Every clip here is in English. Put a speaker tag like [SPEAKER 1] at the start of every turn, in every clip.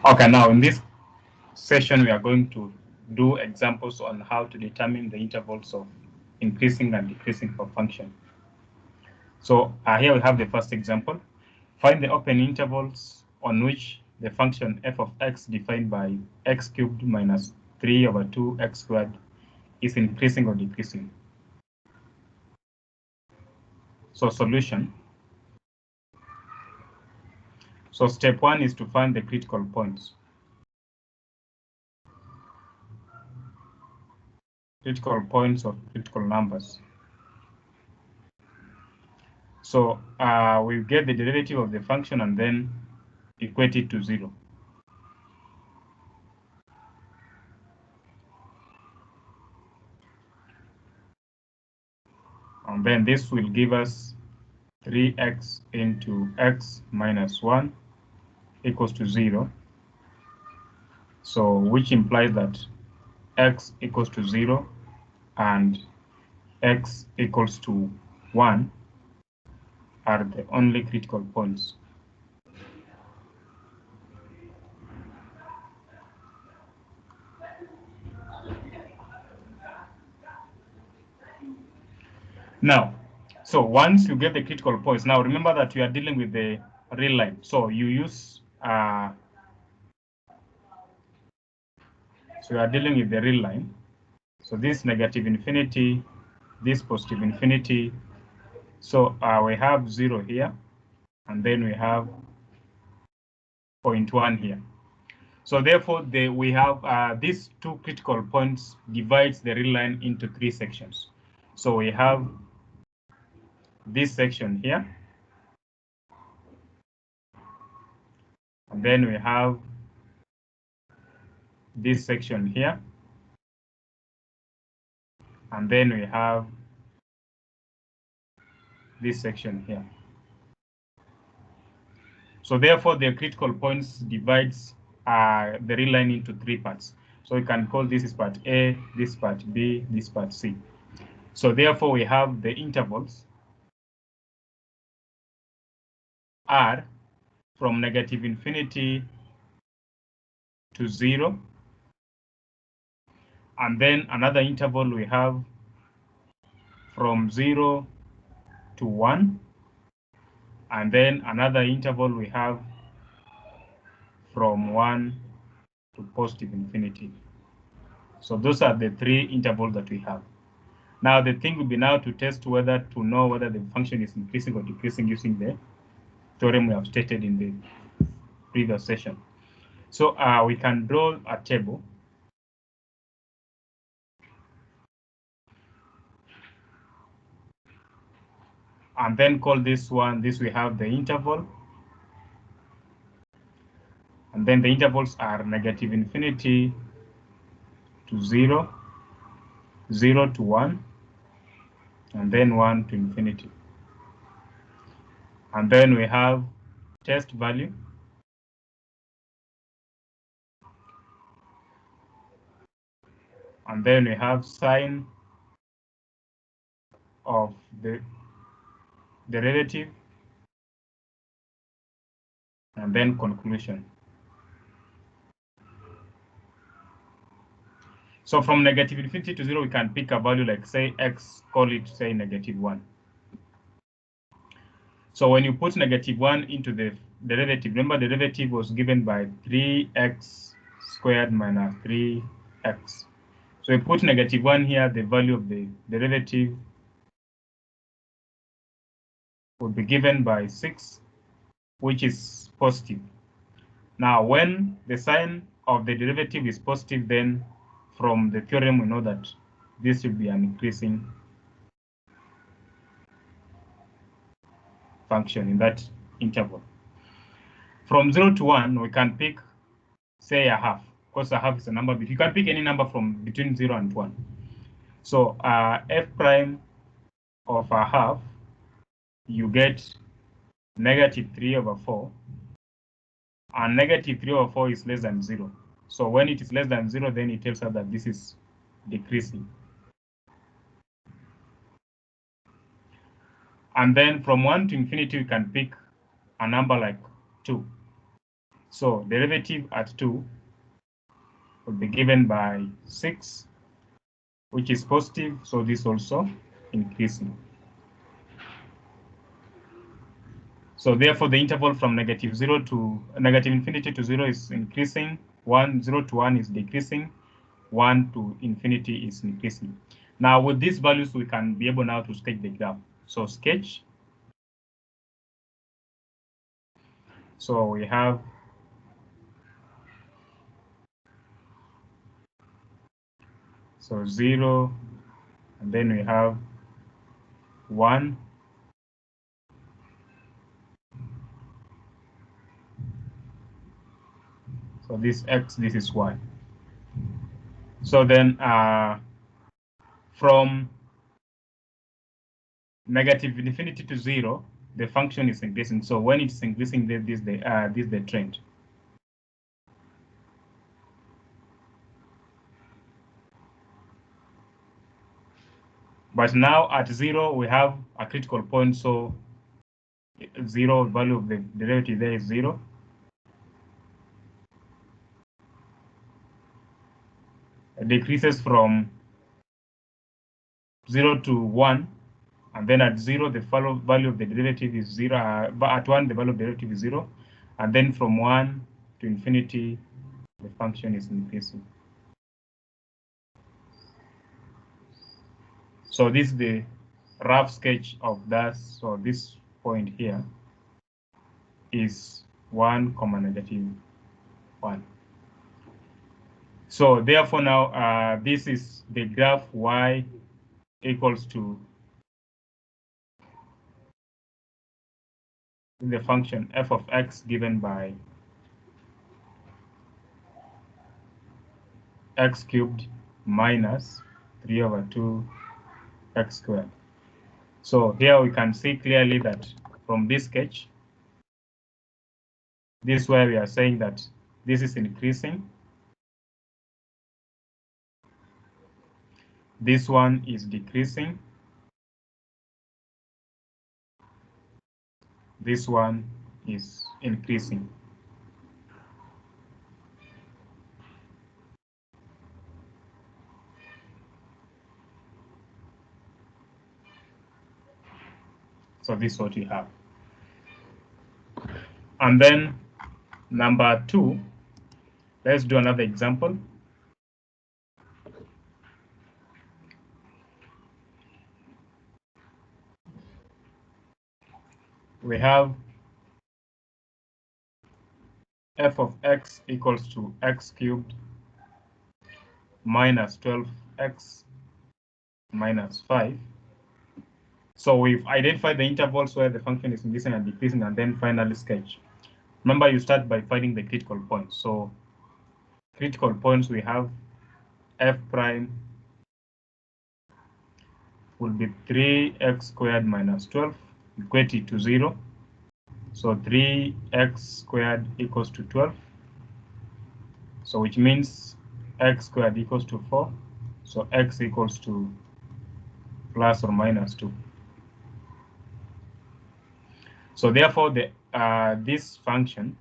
[SPEAKER 1] Okay, now in this session, we are going to do examples on how to determine the intervals of increasing and decreasing for function. So here we have the first example. Find the open intervals on which the function f of x defined by x cubed minus 3 over 2x squared is increasing or decreasing. So solution. So step 1 is to find the critical points. Critical points of critical numbers. So we get the derivative of the function and then equate it to 0. And then this will give us 3x into x minus 1 equals to 0. So which implies that x equals to 0 and x equals to 1 are the only critical points. Now, so once you get the critical points, now remember that we are dealing with the real line. So you use, so we are dealing with the real line. So this negative infinity, this positive infinity. So we have 0 here, and then we have 0.1 here. So therefore, we have these two critical points divides the real line into 3 sections. So we have this section here, and then we have this section here, and then we have this section here. So therefore, the critical points divides the real line into 3 parts. So we can call this is part A, this part B, this part C. So therefore, we have the intervals are from negative infinity to 0. And then another interval we have from 0 to 1. And then another interval we have from 1 to positive infinity. So those are the 3 intervals that we have. Now the thing will be now to test whether to know whether the function is increasing or decreasing using the theorem we have stated in the previous session. So we can draw a table. And then call this one, this we have the interval. And then the intervals are negative infinity to 0, 0 to 1, and then 1 to infinity. And then we have test value. And then we have sign of the derivative, and then conclusion. So from negative infinity to 0, we can pick a value like, say, x, call it, say, -1. So when you put -1 into the derivative, remember the derivative was given by 3x squared minus 3x. So we put -1 here, the value of the derivative would be given by 6, which is positive. Now, when the sign of the derivative is positive, then from the theorem, we know that this will be an increasing function in that interval. From 0 to 1, we can pick, say, a half. Of course, a half is a number, but you can pick any number from between 0 and 1. So f prime of a half, you get -3/4. And -3/4 is less than 0. So when it is less than 0, then it tells us that this is decreasing. And then from 1 to infinity, we can pick a number like 2. So derivative at 2 will be given by 6, which is positive, so this also increasing. So therefore, the interval from negative infinity to 0 is increasing, 0 to 1 is decreasing, 1 to infinity is increasing. Now with these values, we can be able now to sketch the graph. So sketch. So we have so 0, and then we have 1. So this x, this is y. So then from negative infinity to 0, the function is increasing. So when it's increasing, this is the trend. But now at 0, we have a critical point. So 0, value of the derivative there is 0. It decreases from 0 to 1. And then at 0, the value of the derivative is 0. But at 1, the value of the derivative is 0. And then from 1 to infinity, the function is increasing. So this is the rough sketch of that. So this point here is 1, -1. So therefore now this is the graph y equals to the function f of x given by x cubed minus 3/2 x squared. So here we can see clearly that from this sketch, this is where we are saying that this is increasing. This one is decreasing. This one is increasing. So this is what we have. And then number 2, let's do another example. We have f of x equals to x cubed minus 12x minus 5. So we've identified the intervals where the function is increasing and decreasing, and then finally sketch. Remember, you start by finding the critical points. So critical points, we have f prime will be 3x squared minus 12 equated to 0. So 3x squared equals to 12. So which means x squared equals to 4. So x equals to plus or minus 2. So therefore, this function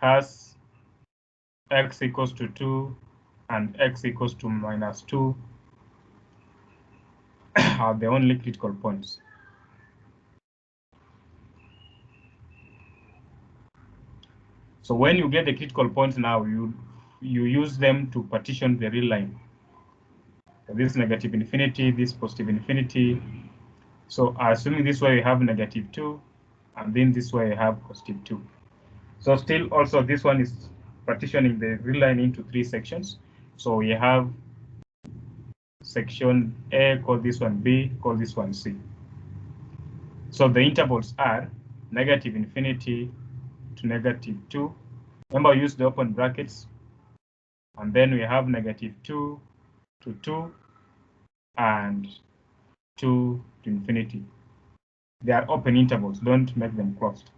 [SPEAKER 1] has x equals to 2 and x equals to minus 2 are the only critical points. So when you get the critical points now, you use them to partition the real line. So this negative infinity, this positive infinity. So assuming this way you have -2, and then this way you have +2. So still also this one is partitioning the real line into 3 sections. So we have section A, call this one B, call this one C. So the intervals are -infinity to -2. Remember, use the open brackets. And then we have -2 to 2 and 2 to infinity. They are open intervals, don't make them closed.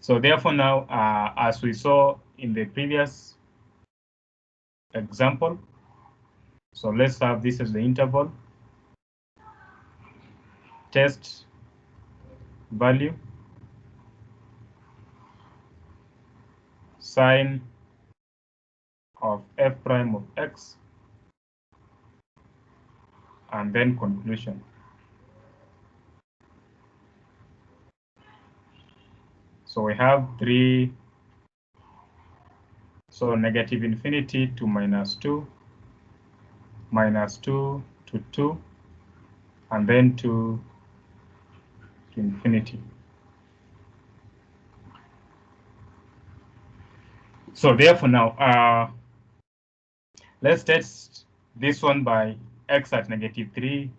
[SPEAKER 1] So therefore now, as we saw in the previous example, so let's have this as the interval. Test value, sine of f prime of x, and then conclusion. So we have 3, so negative infinity to minus 2, minus 2 to 2, and then 2 to infinity. So therefore now, let's test this one by x at negative 3,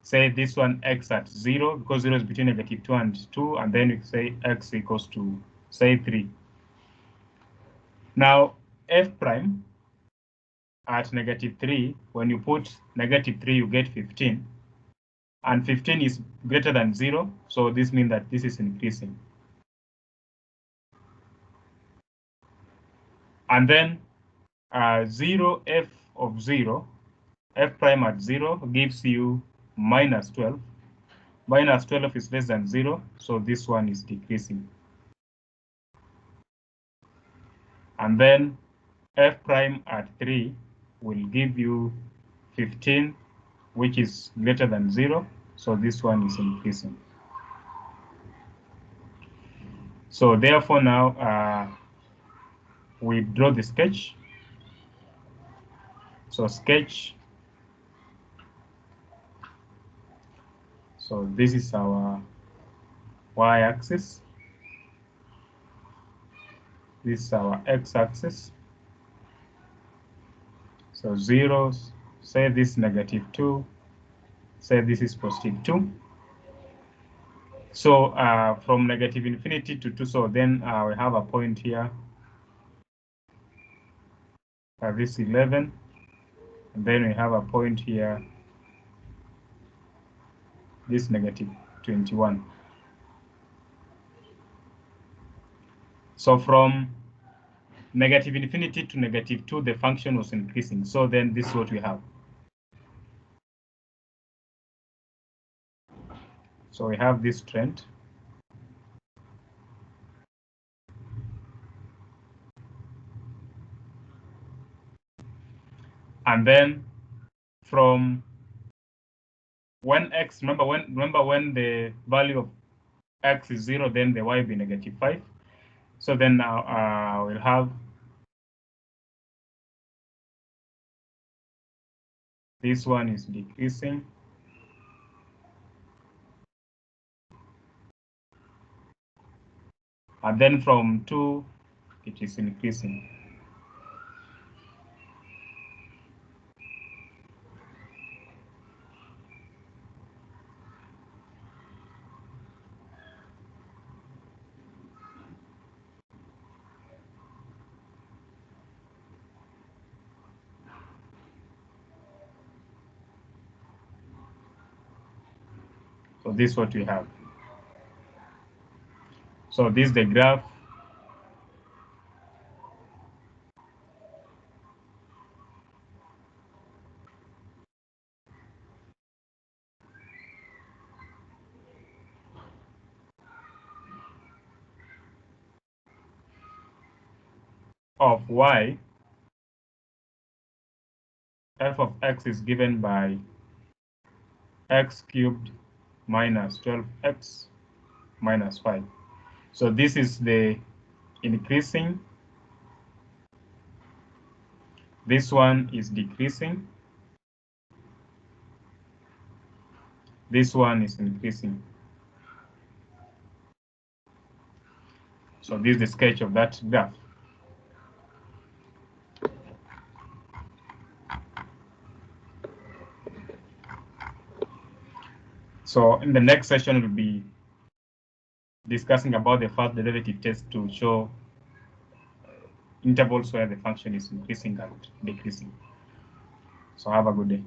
[SPEAKER 1] say this one x at 0, because 0 is between negative 2 and 2, and then we say x equals to, say, 3. Now, f prime at negative 3, when you put negative 3, you get 15. And 15 is greater than 0, so this means that this is increasing. And then 0 f of 0, f prime at 0 gives you minus 12. Minus 12 is less than 0, so this one is decreasing. And then f prime at 3 will give you 15, which is greater than 0, so this one is increasing. So therefore now we draw the sketch. So sketch. So this is our y-axis. This is our x-axis. So 0, say this negative 2, say this is positive 2. So from negative infinity to 2, so then we have a point here, this 11, and then we have a point here, this negative 21. So from negative infinity to negative 2, the function was increasing. So then this is what we have. So we have this trend. And then from when x, remember when the value of x is 0, then the y will be negative 5. So then now we'll have this one is decreasing. And then from 2, it is increasing. So this is what we have. So this is the graph of y. F of x is given by x cubed minus 12x minus 5. So this is the increasing. This one is decreasing. This one is increasing. So this is the sketch of that graph. So in the next session, we'll be discussing about the first derivative test to show intervals where the function is increasing and decreasing. So have a good day.